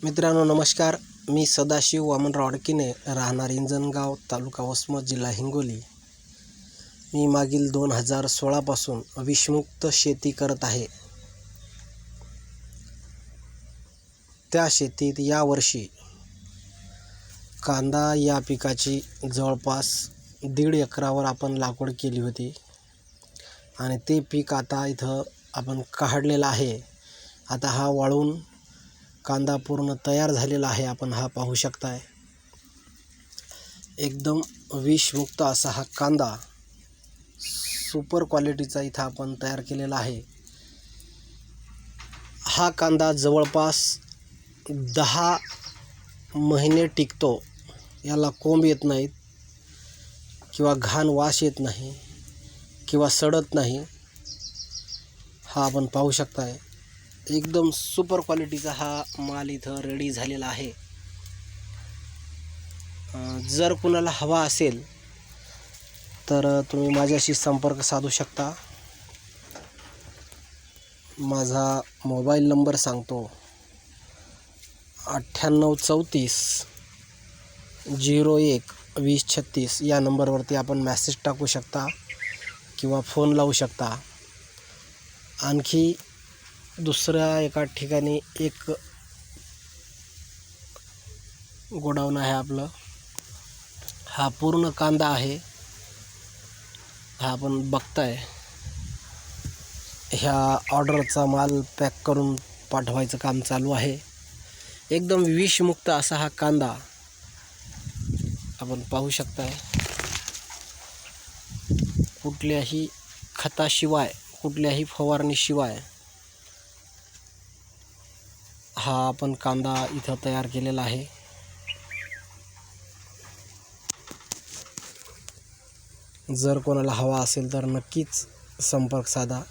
मित्रांनो नमस्कार. मी सदाशिव वामनराव अडकिने, राहणार इंजनगाव, तालुका वसमत, जिल्हा हिंगोली. मी मागील 2016 पासून विषमुक्त शेती करत आहे. त्या शेतीत यावर्षी कांदा या पिकाची जवळपास 1.5 एकरावर आपण लागवड केली होती आणि ते पीक आता इथं आपण काढलेलं आहे. आता हा वाळून कांदा पूर्ण तयार झालेला आहे. आपण हा पाहू शकताय. एकदम विषमुक्त असा हा कांदा सुपर क्वालिटीचा इथं आपण तयार केलेला आहे. हा कांदा जवळपास 10 महिने टिकतो. याला कोंब येत नाहीत किंवा घाण वास येत नाही किंवा सडत नाही. हा आपण पाहू शकताय. एकदम सुपर क्वालिटीचा हा माल इथं रेडी झालेला आहे. जर कुणाला हवा असेल तर तुम्ही माझ्याशी संपर्क साधू शकता. माझा मोबाईल नंबर सांगतो 9834 01 2036. या नंबरवरती आपण मॅसेज टाकू शकता किंवा फोन लावू शकता. आणखी दुसऱ्या एका ठिकाणी एक गोडाऊन आहे आपलं. हा पूर्ण कांदा आहे. हा आपण बघताय. ह्या ऑर्डरचा माल पॅक करून पाठवायचं काम चालू आहे. एकदम विषमुक्त असा हा कांदा आपण पाहू शकताय. कुठल्याही खताशिवाय, कुठल्याही फवारणीशिवाय हा आपण कांदा इथं तयार केलेला आहे. जर कोणाला हवा असेल तर नक्कीच संपर्क साधा.